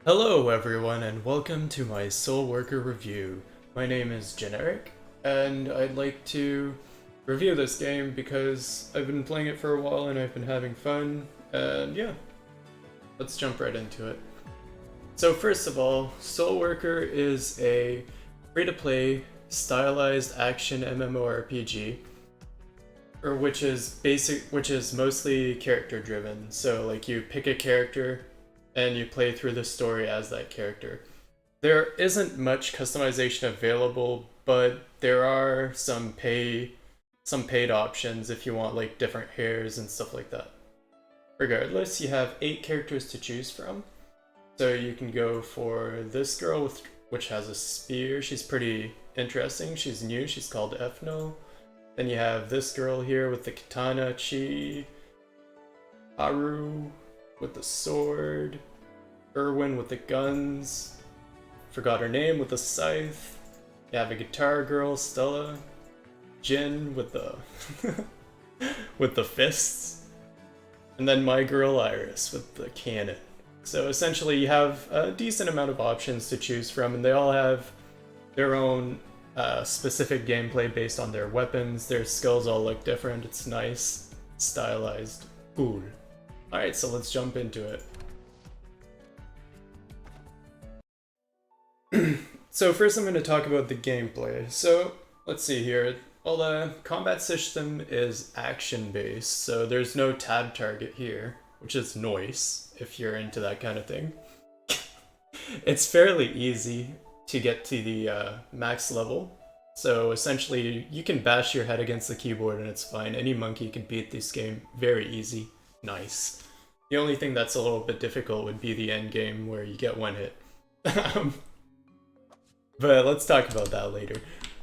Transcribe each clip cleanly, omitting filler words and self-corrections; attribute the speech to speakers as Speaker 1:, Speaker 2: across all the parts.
Speaker 1: Hello everyone and welcome to my Soul Worker review. My name is Generic and I'd like to review this game because I've been playing it for a while and I've been having fun, and yeah, let's jump right into it. So first of all, Soul Worker is a free-to-play stylized action MMORPG, which is mostly character driven. So like you pick a character and you play through the story as that character. There isn't much customization available, but there are some paid options if you want like different hairs and stuff like that. Regardless, you have 8 characters to choose from. So you can go for this girl which has a spear. She's pretty interesting. She's new. She's called Ethno. Then you have this girl here with the katana, Chi, Haru with the sword, Erwin with the guns, forgot her name, with the scythe. You have a guitar girl, Stella, Jin with the with the fists, and then my girl Iris with the cannon. So essentially you have a decent amount of options to choose from, and they all have their own specific gameplay based on their weapons. Their skills all look different. It's nice, stylized, cool. Alright, so let's jump into it. So first I'm going to talk about the gameplay. So let's see here. Well, the combat system is action-based, so there's no tab target here, which is nice if you're into that kind of thing. It's fairly easy to get to the max level. So essentially you can bash your head against the keyboard and it's fine. Any monkey can beat this game very easy. Nice. The only thing that's a little bit difficult would be the end game where you get one hit. But let's talk about that later.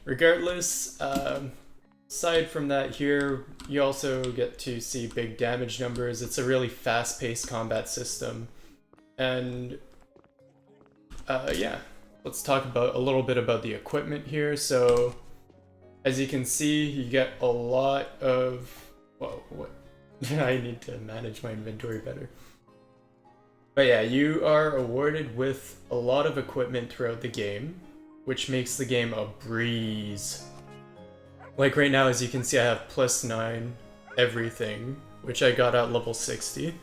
Speaker 1: Regardless, aside from that here, you also get to see big damage numbers. It's a really fast-paced combat system. And yeah, let's talk about a little bit about the equipment here. So as you can see, you get a lot of, whoa, what? I need to manage my inventory better. But yeah, you are awarded with a lot of equipment throughout the game, which makes the game a breeze. Like right now, as you can see, I have +9 everything, which I got at level 60,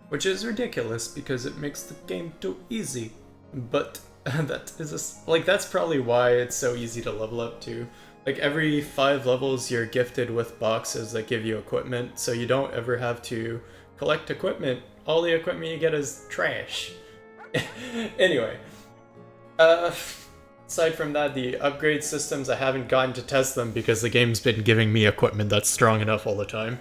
Speaker 1: which is ridiculous because it makes the game too easy. But that's probably why it's so easy to level up to. Like every 5 levels, you're gifted with boxes that give you equipment, so you don't ever have to collect equipment. All the equipment you get is trash. Anyway, aside from that, the upgrade systems, I haven't gotten to test them because the game's been giving me equipment that's strong enough all the time.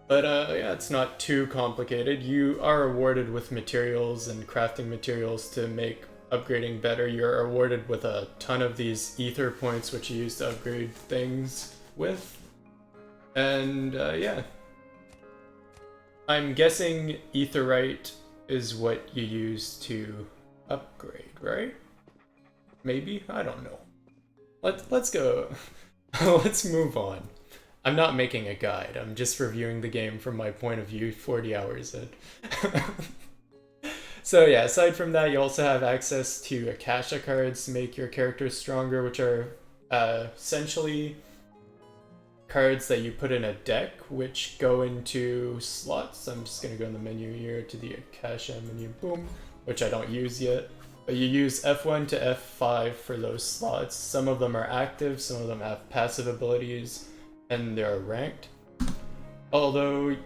Speaker 1: But yeah, it's not too complicated. You are awarded with materials and crafting materials to make upgrading better. You're awarded with a ton of these ether points, which you use to upgrade things with. And yeah. I'm guessing etherite is what you use to upgrade, right? Maybe? I don't know. Let's go. Let's move on. I'm not making a guide. I'm just reviewing the game from my point of view 40 hours in. So yeah, aside from that, you also have access to Akasha cards to make your characters stronger, which are essentially cards that you put in a deck, which go into slots. I'm just gonna go in the menu here to the Akasha menu, boom, which I don't use yet. But you use F1 to F5 for those slots. Some of them are active, some of them have passive abilities, and they're ranked. Although,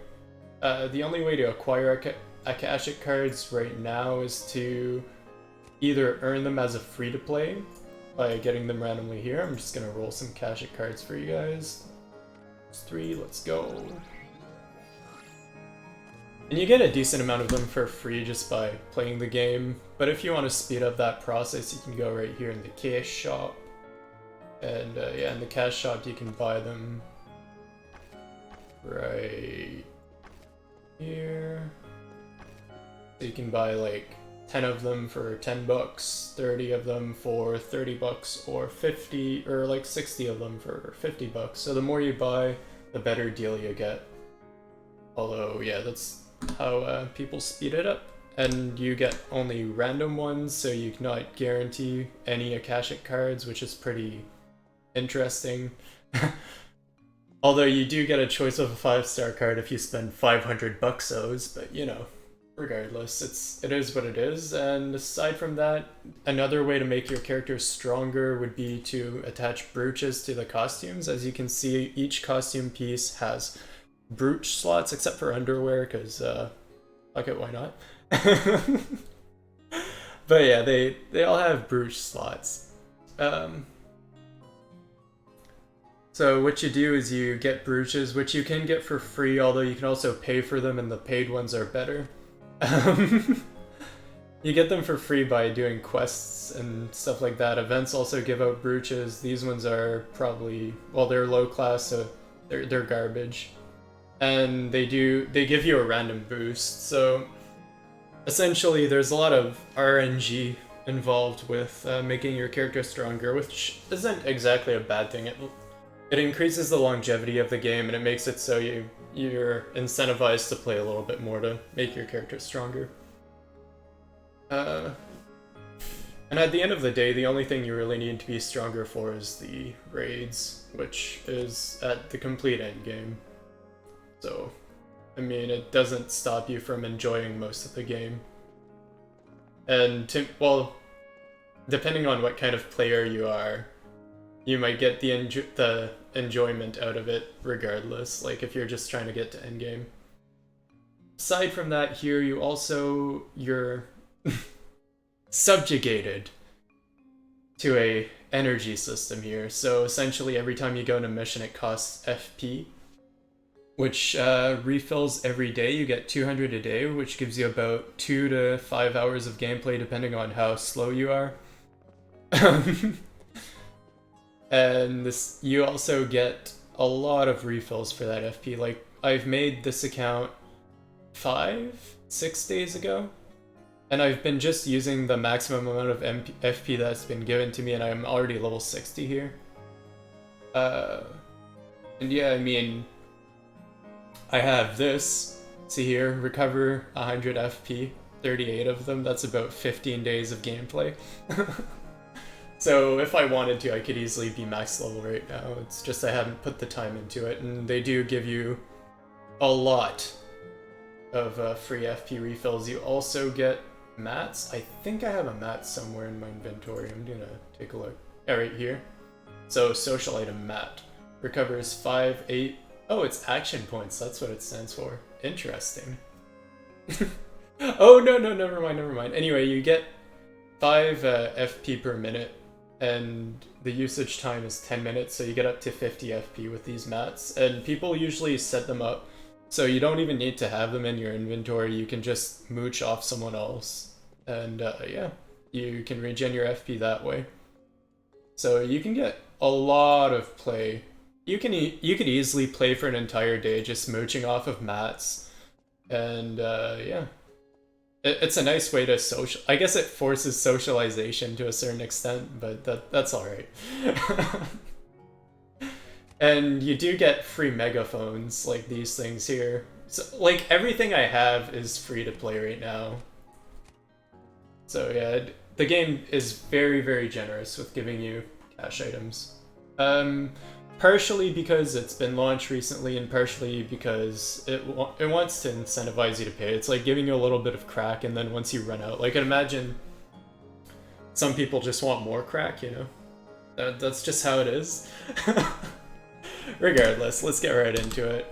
Speaker 1: the only way to acquire Akashic cards right now is to either earn them as a free-to-play by getting them randomly here. I'm just gonna roll some Akashic cards for you guys. 3, let's go. And you get a decent amount of them for free just by playing the game, but if you want to speed up that process, you can go right here in the cash shop. And yeah, in the cash shop you can buy them right here. So you can buy like 10 of them for 10 bucks, 30 of them for 30 bucks, or 50, or like 60 of them for 50 bucks. So the more you buy, the better deal you get. Although, yeah, that's how people speed it up. and you get only random ones, so you cannot guarantee any Akashic cards, which is pretty interesting. Although you do get a choice of a 5-star card if you spend 500 bucksos, but you know, regardless, it is what it is. And aside from that, another way to make your character stronger would be to attach brooches to the costumes. As you can see, each costume piece has brooch slots, except for underwear, because fuck it, why not? But yeah, they all have brooch slots. So what you do is you get brooches, which you can get for free, although you can also pay for them, and the paid ones are better. You get them for free by doing quests and stuff like that. Events also give out brooches. These ones are probably, well, they're low class, so they're garbage. And they give you a random boost. So essentially there's a lot of RNG involved with making your character stronger, which isn't exactly a bad thing. It increases the longevity of the game, and it makes it so you're incentivized to play a little bit more to make your character stronger. And at the end of the day, the only thing you really need to be stronger for is the raids, which is at the complete end game. So, I mean, it doesn't stop you from enjoying most of the game. And, well, depending on what kind of player you are, you might get the enjoyment out of it regardless, like if you're just trying to get to endgame. Aside from that, here you're subjugated to a energy system here. So essentially every time you go on a mission it costs FP, which refills every day. You get 200 a day, which gives you about 2 to 5 hours of gameplay depending on how slow you are. And you also get a lot of refills for that FP. Like, I've made this account 5-6 days ago, and I've been just using the maximum amount of FP that's been given to me, and I'm already level 60 here. And yeah, I mean, I have this, see here, recover 100 FP, 38 of them, that's about 15 days of gameplay. So if I wanted to, I could easily be max level right now. It's just I haven't put the time into it, and they do give you a lot of free FP refills. You also get mats. I think I have a mat somewhere in my inventory. I'm gonna take a look. Yeah, right here. So social item mat. Recovers 5, 8... Oh, it's action points. That's what it stands for. Interesting. Oh, no, never mind. Anyway, you get 5 FP per minute, and the usage time is 10 minutes, so you get up to 50 FP with these mats. And people usually set them up so you don't even need to have them in your inventory. You can just mooch off someone else, and yeah, you can regen your FP that way. So you can get a lot of play. You could easily play for an entire day just mooching off of mats, and yeah. It's a nice way to social. I guess it forces socialization to a certain extent, but that's alright. And you do get free megaphones, like these things here. So, like, everything I have is free to play right now. So yeah, the game is very, very generous with giving you cash items. Partially because it's been launched recently, and partially because it wants to incentivize you to pay. It's like giving you a little bit of crack, and then once you run out, like, imagine some people just want more crack, you know? That's just how it is. Regardless, let's get right into it.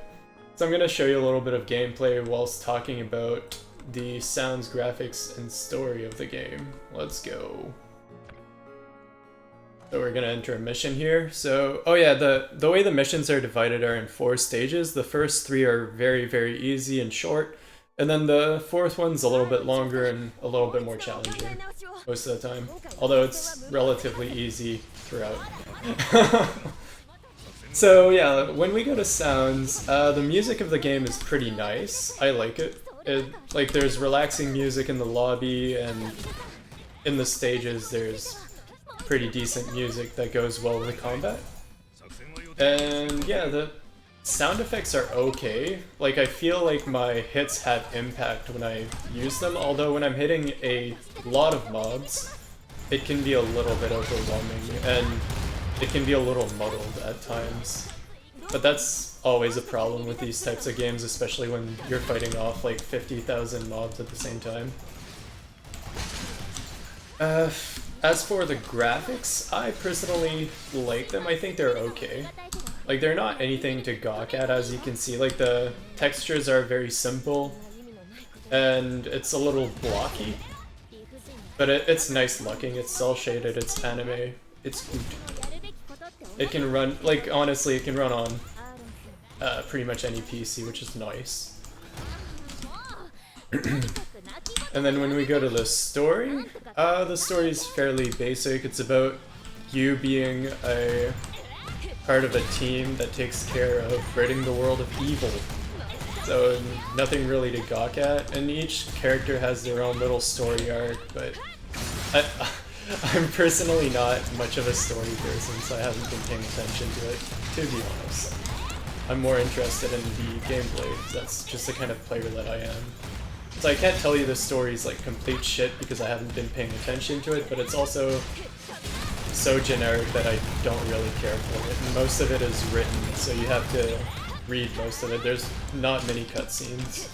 Speaker 1: So I'm going to show you a little bit of gameplay whilst talking about the sounds, graphics, and story of the game. Let's go. So we're gonna enter a mission here. So, oh yeah, the way the missions are divided are in 4 stages. The first 3 are very, very easy and short, and then the 4th one's a little bit longer and a little bit more challenging most of the time. Although it's relatively easy throughout. So yeah, when we go to sounds, the music of the game is pretty nice. I like it. Like, there's relaxing music in the lobby, and in the stages there's pretty decent music that goes well with the combat. And yeah, sound effects are okay. Like, I feel like my hits have impact when I use them, although when I'm hitting a lot of mobs, it can be a little bit overwhelming, and it can be a little muddled at times. But that's always a problem with these types of games, especially when you're fighting off like 50,000 mobs at the same time. As for the graphics, I personally like them. I think they're okay. Like, they're not anything to gawk at, as you can see. Like, the textures are very simple, and it's a little blocky. But it's nice looking, it's cel shaded, it's anime, it's good. It can run, like, honestly, it can run on pretty much any PC, which is nice. And then when we go to the story is fairly basic. It's about you being a part of a team that takes care of ridding the world of evil. So nothing really to gawk at, and each character has their own little story arc, but I'm personally not much of a story person, so I haven't been paying attention to it, to be honest. I'm more interested in the gameplay, because that's just the kind of player that I am. So I can't tell you the story's like complete shit because I haven't been paying attention to it, but it's also so generic that I don't really care for it. And most of it is written, so you have to read most of it. There's not many cutscenes,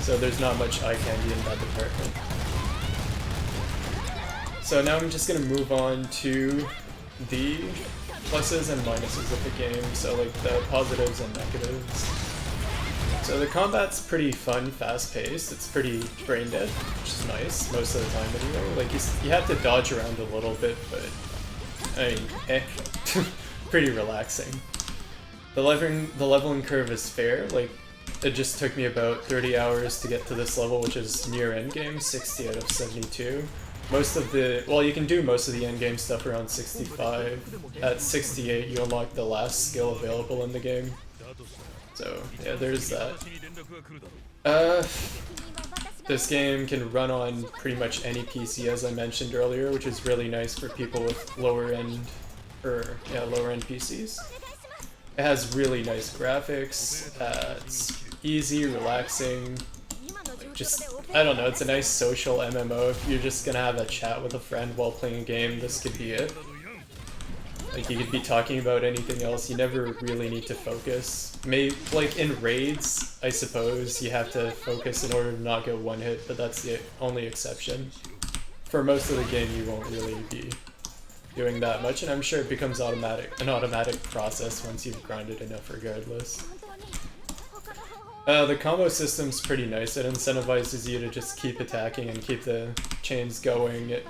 Speaker 1: so there's not much eye candy in that department. So now I'm just gonna move on to the pluses and minuses of the game, so like the positives and negatives. So the combat's pretty fun, fast-paced. It's pretty brain-dead, which is nice most of the time anyway. Like you have to dodge around a little bit, but I mean, pretty relaxing. The leveling curve is fair. Like, it just took me about 30 hours to get to this level, which is near endgame, 60 out of 72. Most of the, well, you can do most of the endgame stuff around 65. At 68, you unlock the last skill available in the game. So, yeah, there's that. This game can run on pretty much any PC, as I mentioned earlier, which is really nice for people with lower-end PCs. It has really nice graphics, it's easy, relaxing, just, I don't know, it's a nice social MMO. If you're just gonna have a chat with a friend while playing a game, this could be it. Like, you could be talking about anything else, you never really need to focus. Like, in raids, I suppose, you have to focus in order to not get one hit, but that's the only exception. For most of the game, you won't really be doing that much, and I'm sure it becomes an automatic process once you've grinded enough regardless. The combo system's pretty nice. It incentivizes you to just keep attacking and keep the chains going. It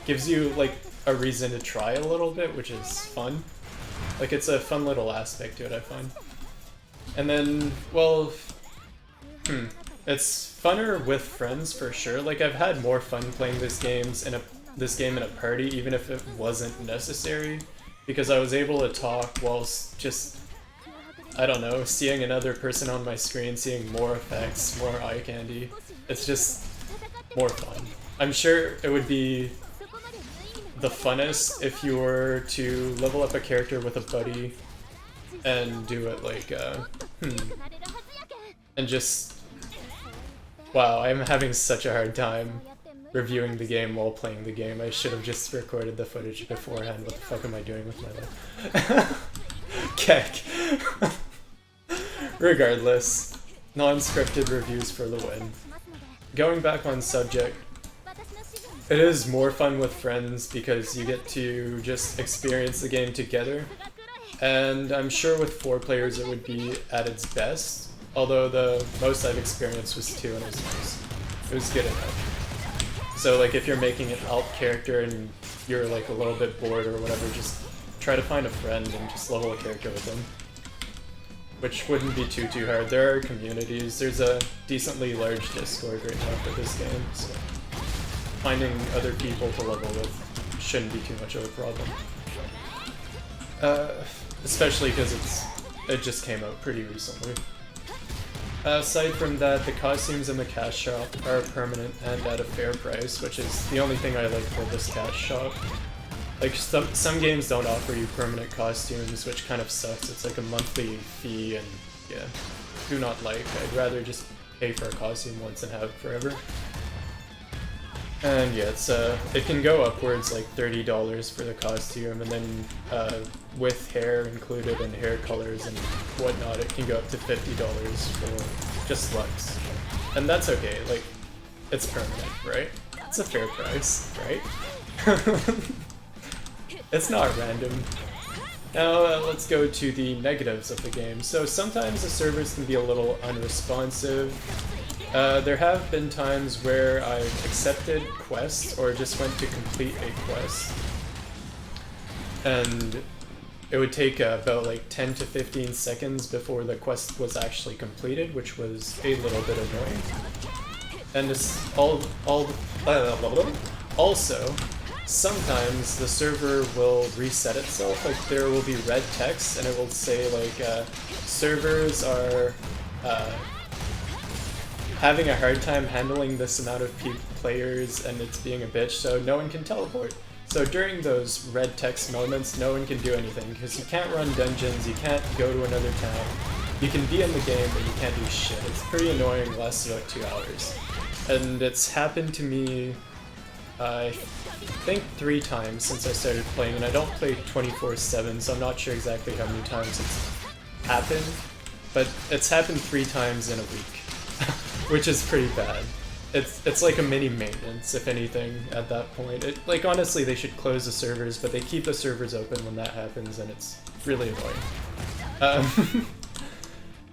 Speaker 1: gives you, like, a reason to try a little bit, which is fun. Like, it's a fun little aspect to it, I find. And then, well, it's funner with friends for sure. Like, I've had more fun playing this game in a party, even if it wasn't necessary, because I was able to talk whilst just, I don't know, seeing another person on my screen, seeing more effects, more eye candy. It's just more fun. I'm sure it would be the funnest if you were to level up a character with a buddy and do it like, and just, wow, I'm having such a hard time reviewing the game while playing the game. I should have just recorded the footage beforehand. What the fuck am I doing with my life? Keck. Regardless, non-scripted reviews for the win. Going back on subject, it is more fun with friends because you get to just experience the game together, and I'm sure with 4 players it would be at its best, although the most I've experienced was 2 and it was nice. It was good enough. So like, if you're making an alt character and you're like a little bit bored or whatever, just try to find a friend and just level a character with them. Which wouldn't be too hard. There are communities. There's a decently large Discord right now for this game, so finding other people to level with shouldn't be too much of a problem. Especially because it just came out pretty recently. Aside from that, the costumes in the cash shop are permanent and at a fair price, which is the only thing I like for this cash shop. Like some games don't offer you permanent costumes, which kind of sucks. It's like a monthly fee, and yeah, do not like. I'd rather just pay for a costume once and have it forever. And yeah, it can go upwards like $30 for the costume, and then with hair included and hair colors and whatnot, it can go up to $50 for just looks. And that's okay, like, it's permanent, right? It's a fair price, right? It's not random. Now let's go to the negatives of the game. So sometimes the servers can be a little unresponsive. There have been times where I've accepted quests or just went to complete a quest, and it would take about like 10 to 15 seconds before the quest was actually completed, which was a little bit annoying. And it's also, sometimes the server will reset itself. Like, there will be red text and it will say like servers are having a hard time handling this amount of players, and it's being a bitch, so no one can teleport. So during those red text moments, no one can do anything, because you can't run dungeons, you can't go to another town. You can be in the game, but you can't do shit. It's pretty annoying, lasts about 2 hours. And it's happened to me, I think 3 times since I started playing, and I don't play 24/7, so I'm not sure exactly how many times it's happened, but it's happened 3 times in a week, which is pretty bad. It's like a mini maintenance, if anything, at that point. Like, honestly, they should close the servers, but they keep the servers open when that happens, and it's really annoying.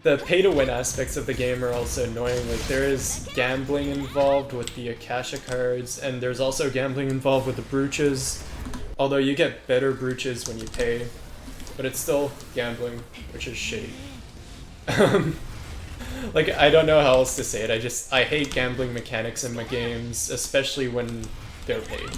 Speaker 1: The pay-to-win aspects of the game are also annoying. Like, there is gambling involved with the Akasha cards, and there's also gambling involved with the brooches. Although you get better brooches when you pay, but it's still gambling, which is shitty. Like, I don't know how else to say it. I hate gambling mechanics in my games, especially when they're paid.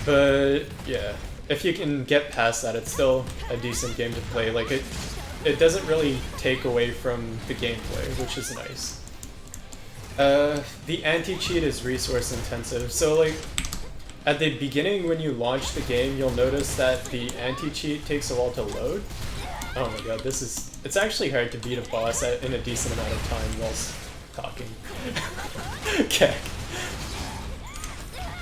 Speaker 1: But yeah, if you can get past that, it's still a decent game to play. Like, it doesn't really take away from the gameplay, which is nice. The anti-cheat is resource intensive, so like, at the beginning when you launch the game, you'll notice that the anti-cheat takes a while to load. Oh my god, it's actually hard to beat a boss in a decent amount of time whilst talking. Okay.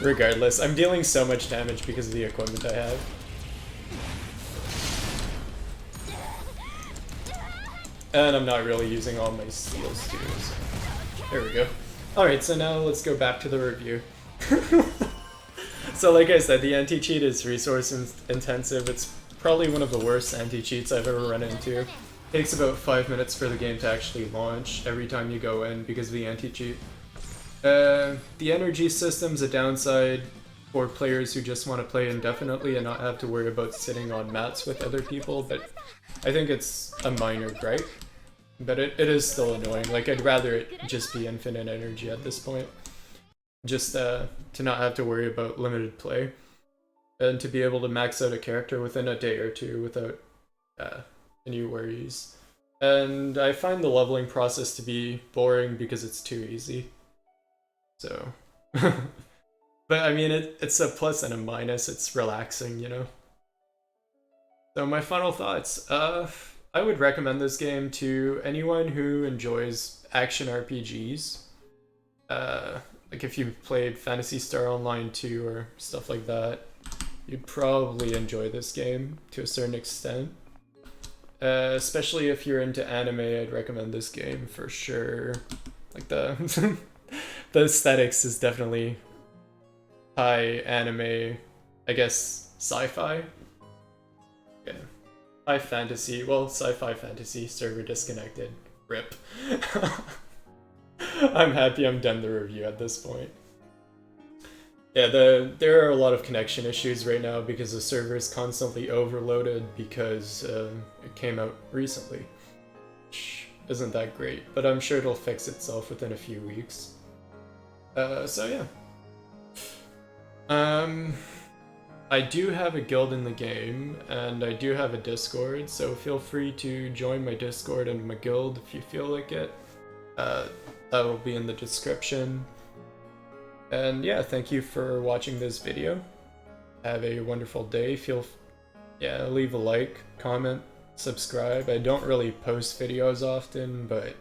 Speaker 1: Regardless, I'm dealing so much damage because of the equipment I have. And I'm not really using all my steals too, so. There we go. Alright, so now let's go back to the review. So like I said, the anti-cheat is resource intensive. It's probably one of the worst anti-cheats I've ever run into. It takes about 5 minutes for the game to actually launch every time you go in because of the anti-cheat. The energy system's a downside for players who just want to play indefinitely and not have to worry about sitting on mats with other people, but I think it's a minor gripe. But it is still annoying. Like, I'd rather it just be infinite energy at this point. Just to not have to worry about limited play, and to be able to max out a character within a day or two without any worries. And I find the leveling process to be boring because it's too easy. So, but I mean, it's a plus and a minus. It's relaxing, you know. So my final thoughts. I would recommend this game to anyone who enjoys action RPGs. Like, if you've played Phantasy Star Online 2 or stuff like that, you'd probably enjoy this game to a certain extent. Especially if you're into anime, I'd recommend this game for sure. Like, the aesthetics is definitely high anime, I guess sci-fi? Yeah. High fantasy, well, sci-fi fantasy, server disconnected. RIP. I'm happy I'm done the review at this point. Yeah, there are a lot of connection issues right now because the server is constantly overloaded because it came out recently. Which isn't that great, but I'm sure it'll fix itself within a few weeks. So yeah. I do have a guild in the game, and I do have a Discord, so feel free to join my Discord and my guild if you feel like it. That will be in the description. And yeah, thank you for watching this video. Have a wonderful day. Leave a like, comment, subscribe. I don't really post videos often, but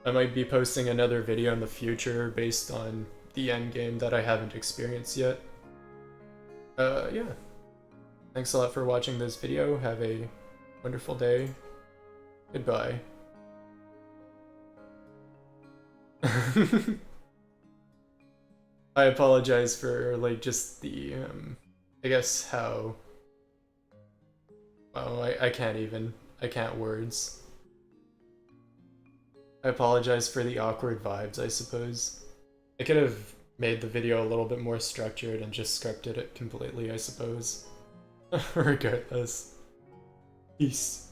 Speaker 1: I might be posting another video in the future based on the end game that I haven't experienced yet. Yeah. Thanks a lot for watching this video. Have a wonderful day. Goodbye. I apologize for like just the I guess how I can't words. I apologize for the awkward vibes, I suppose. I could have made the video a little bit more structured and just scripted it completely, I suppose. Regardless. Peace.